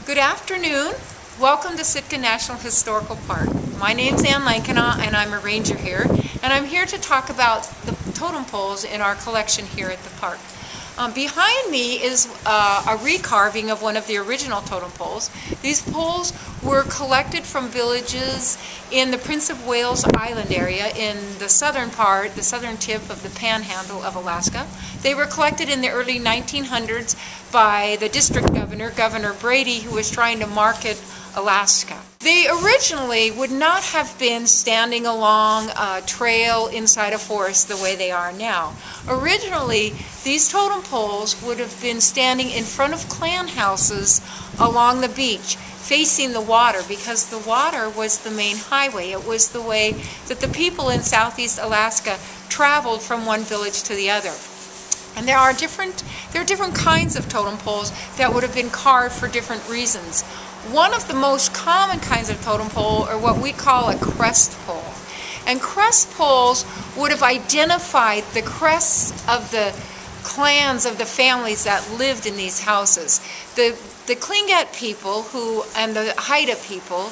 Good afternoon. Welcome to Sitka National Historical Park. My name's Ann Lankena and I'm a ranger here, and I'm here to talk about the totem poles in our collection here at the park. Behind me is a recarving of one of the original totem poles. These poles were collected from villages in the Prince of Wales Island area in the southern part, the southern tip of the panhandle of Alaska. They were collected in the early 1900s by the district governor, Governor Brady, who was trying to market Alaska. They originally would not have been standing along a trail inside a forest the way they are now. Originally, these totem poles would have been standing in front of clan houses along the beach, facing the water, because the water was the main highway. It was the way that the people in southeast Alaska traveled from one village to the other. And there are different kinds of totem poles that would have been carved for different reasons. One of the most common kinds of totem pole are what we call a crest pole. And crest poles would have identified the crests of the clans of the families that lived in these houses. The Tlingit people and the Haida people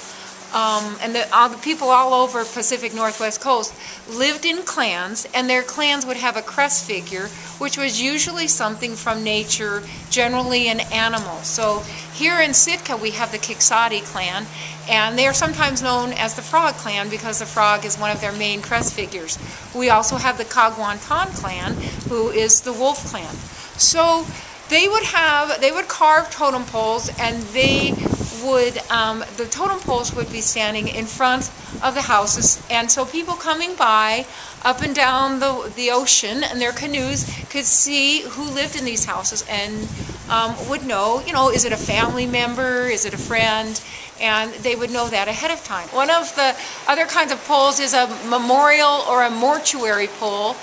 and the people all over Pacific Northwest coast lived in clans, and their clans would have a crest figure, which was usually something from nature, generally an animal. So here in Sitka we have the Kiksadi clan, and they are sometimes known as the Frog clan because the frog is one of their main crest figures. We also have the Kagwantan clan, who is the wolf clan. So they would carve totem poles, and the totem poles would be standing in front of the houses, and so people coming by up and down the ocean in their canoes could see who lived in these houses and would know, is it a family member, is it a friend, and they would know that ahead of time. One of the other kinds of poles is a memorial or a mortuary pole.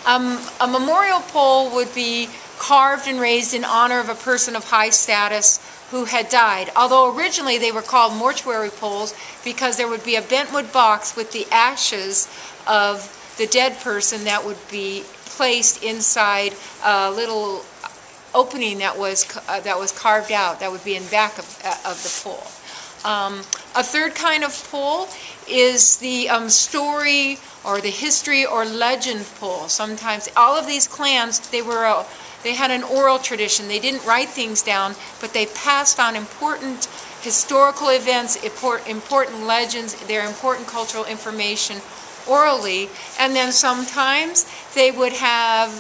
A memorial pole would be carved and raised in honor of a person of high status who had died. Although originally they were called mortuary poles because there would be a bentwood box with the ashes of the dead person that would be placed inside a little opening that was carved out. That would be in back of the pole. A third kind of pole is the story or the history or legend pole. Sometimes all of these clans, they had an oral tradition. They didn't write things down, but they passed on important historical events, important legends, their important cultural information orally, and then sometimes they would have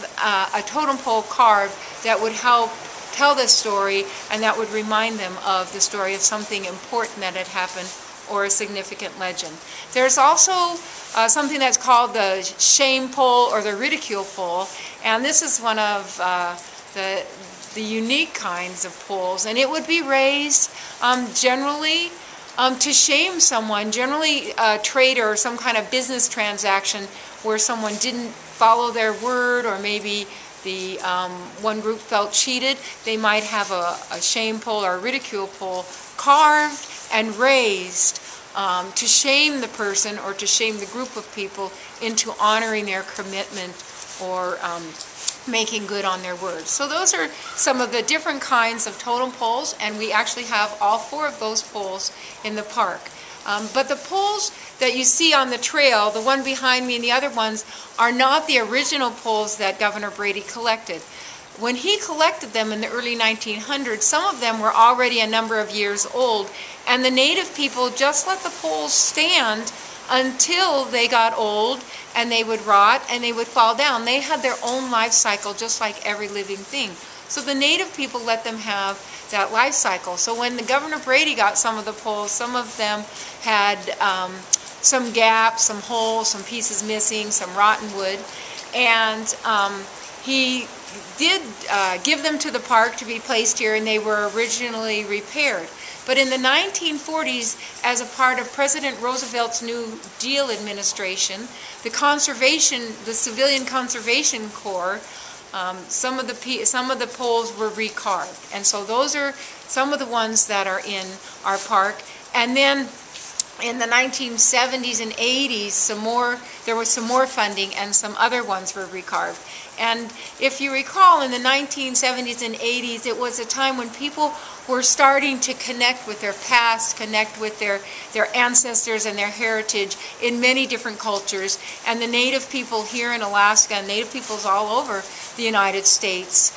a totem pole carved that would help tell the story, and that would remind them of the story of something important that had happened or a significant legend. There's also something that's called the shame pole or the ridicule pole, and this is one of the unique kinds of poles, and it would be raised generally to shame someone, generally a trade or some kind of business transaction where someone didn't follow their word, or maybe the one group felt cheated. They might have a shame pole or a ridicule pole carved and raised to shame the person or to shame the group of people into honoring their commitment or making good on their words. So those are some of the different kinds of totem poles, and we actually have all four of those poles in the park. But the poles that you see on the trail, the one behind me and the other ones, are not the original poles that Governor Brady collected. When he collected them in the early 1900s, some of them were already a number of years old, and the native people just let the poles stand until they got old, and they would rot and they would fall down. They had their own life cycle just like every living thing. So the native people let them have that life cycle. So when the Governor Brady got some of the poles, some of them had some gaps, some holes, some pieces missing, some rotten wood, and he did give them to the park to be placed here, and they were originally repaired. But in the 1940s, as a part of President Roosevelt's New Deal administration, the Civilian Conservation Corps, some of the poles were recarved, and so those are some of the ones that are in our park. And then in the 1970s and 80s, there was some more funding, and some other ones were recarved. And if you recall, in the 1970s and 80s, it was a time when people were starting to connect with their past, connect with their ancestors and their heritage in many different cultures. And the Native people here in Alaska, and Native peoples all over the United States,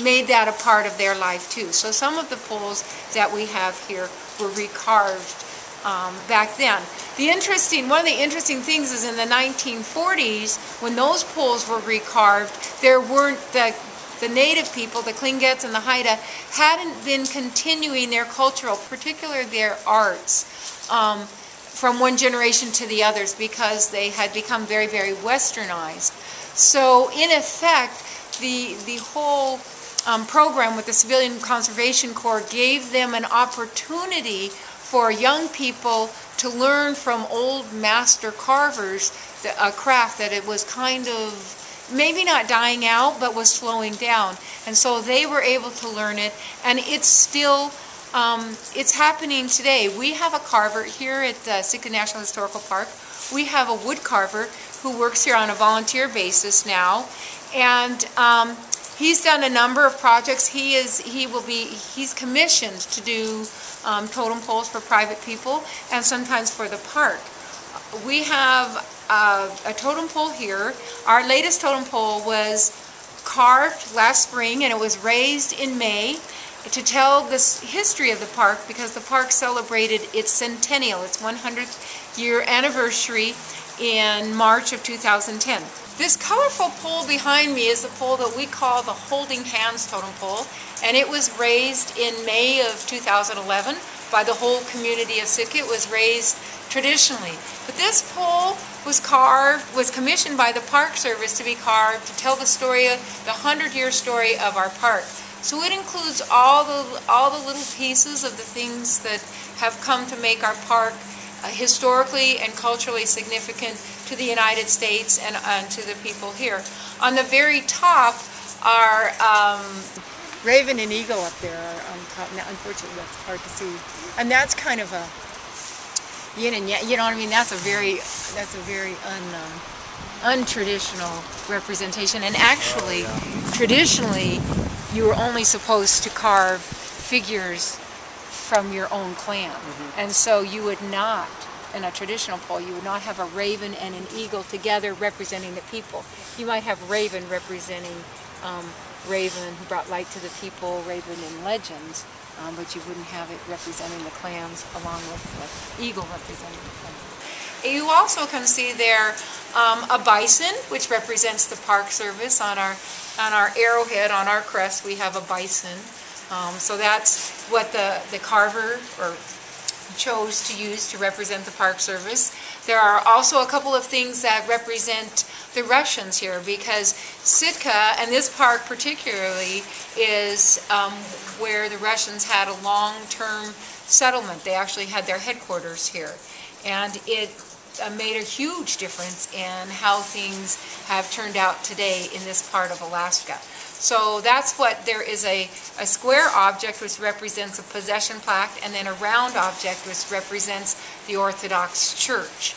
made that a part of their life too. So some of the poles that we have here were recarved back then. One of the interesting things is in the 1940s, when those poles were recarved, there weren't the Native people, the Tlingits and the Haida, hadn't been continuing their cultural, particularly their arts, from one generation to the others, because they had become very, very westernized. So in effect, the whole program with the Civilian Conservation Corps gave them an opportunity for young people to learn from old master carvers a craft that it was kind of maybe not dying out, but was slowing down. And so they were able to learn it, and it's still, it's happening today. We have a carver here at the Sitka National Historical Park. We have a wood carver who works here on a volunteer basis now, and he's done a number of projects. He's commissioned to do totem poles for private people and sometimes for the park. We have a totem pole here. Our latest totem pole was carved last spring, and it was raised in May to tell the history of the park, because the park celebrated its centennial, its 100th year anniversary in March of 2010. This colorful pole behind me is the pole that we call the Holding Hands totem pole, and it was raised in May of 2011 by the whole community of Sitka. It was raised traditionally. But this pole was commissioned by the Park Service to be carved to tell the story, the 100-year story of our park. So it includes all the little pieces of the things that have come to make our park historically and culturally significant to the United States and to the people here. On the very top are raven and eagle up there on top. Now, unfortunately, that's hard to see, and that's kind of a yin and yang. You know what I mean? That's a very untraditional representation. And actually, traditionally, you were only supposed to carve figures from your own clan, and so you would not, in a traditional pole, you would not have a raven and an eagle together representing the people. You might have raven representing raven who brought light to the people, raven in legends, but you wouldn't have it representing the clans along with the eagle representing the clans. You also can see there a bison, which represents the Park Service. On our arrowhead, on our crest, we have a bison. So that's what the carver chose to use to represent the Park Service. There are also a couple of things that represent the Russians here, because Sitka, and this park particularly, is where the Russians had a long-term settlement. They actually had their headquarters here, and it made a huge difference in how things have turned out today in this part of Alaska. So that's what, there is a square object which represents a possession plaque, and then a round object which represents the Orthodox Church.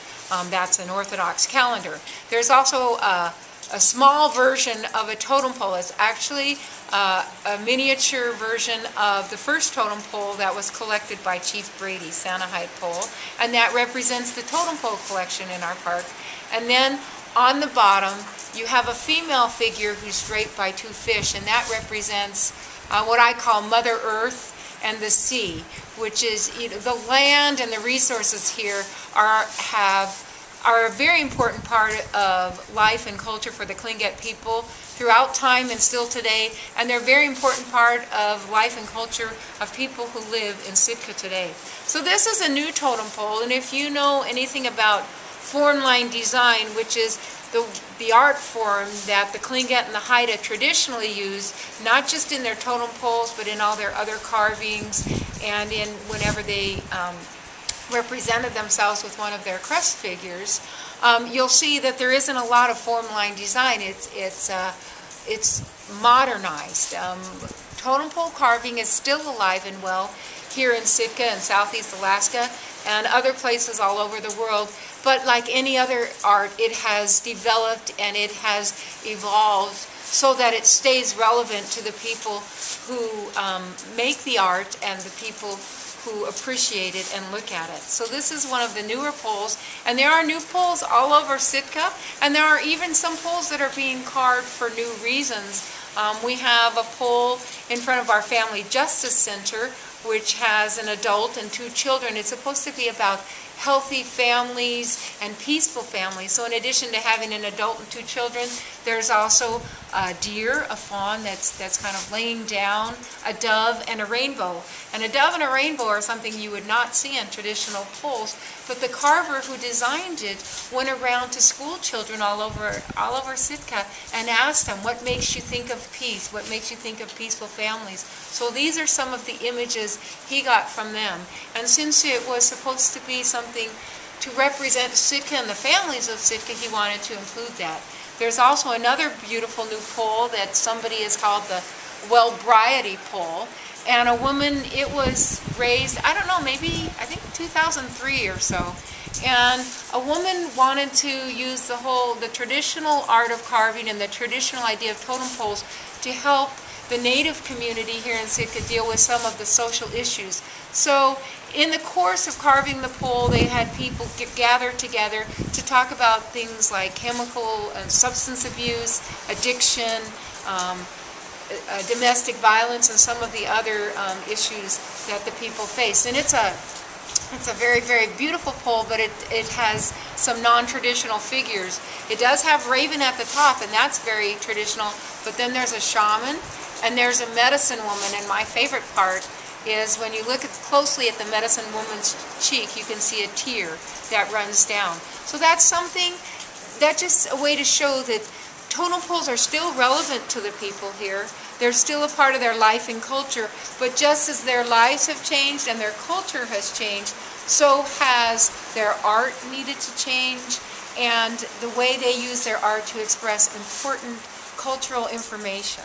That's an Orthodox calendar. There's also a small version of a totem pole. It's actually a miniature version of the first totem pole that was collected by Chief Brady, Sanahide pole, and that represents the totem pole collection in our park. And then on the bottom, you have a female figure who's draped by two fish, and that represents what I call Mother Earth and the sea, which is the land and the resources here are a very important part of life and culture for the Tlingit people throughout time and still today, and they're a very important part of life and culture of people who live in Sitka today. So this is a new totem pole, and if you know anything about form line design, which is the art form that the Tlingit and the Haida traditionally use, not just in their totem poles, but in all their other carvings, and in whenever they represented themselves with one of their crest figures, you'll see that there isn't a lot of form line design. It's modernized Totem pole carving is still alive and well here in Sitka and Southeast Alaska and other places all over the world. But like any other art, it has developed and it has evolved so that it stays relevant to the people who make the art and the people who appreciate it and look at it. So this is one of the newer poles, and there are new poles all over Sitka, and there are even some poles that are being carved for new reasons. We have a pole in front of our Family Justice Center, which has an adult and 2 children. It's supposed to be about healthy families and peaceful families. So in addition to having an adult and 2 children, there's also a deer, a fawn that's kind of laying down, a dove, and a rainbow. And a dove and a rainbow are something you would not see on traditional poles, but the carver who designed it went around to school children all over Sitka and asked them, what makes you think of peace? What makes you think of peaceful families? So these are some of the images he got from them. And since it was supposed to be something to represent Sitka and the families of Sitka, he wanted to include that. There's also another beautiful new pole that somebody has called the Wellbriety pole. And a woman, it was raised, I don't know, maybe, I think 2003 or so. And a woman wanted to use the traditional art of carving and the traditional idea of totem poles to help the Native community here in Sitka deal with some of the social issues. So in the course of carving the pole, they had people gather together to talk about things like chemical and substance abuse, addiction, domestic violence, and some of the other issues that the people face. And it's a very, very beautiful pole, but it has some non-traditional figures. It does have raven at the top, and that's very traditional, but then there's a shaman, and there's a medicine woman, and my favorite part is when you look closely at the medicine woman's cheek, you can see a tear that runs down. So that's something, that's just a way to show that totem poles are still relevant to the people here. They're still a part of their life and culture, but just as their lives have changed and their culture has changed, so has their art needed to change, and the way they use their art to express important cultural information.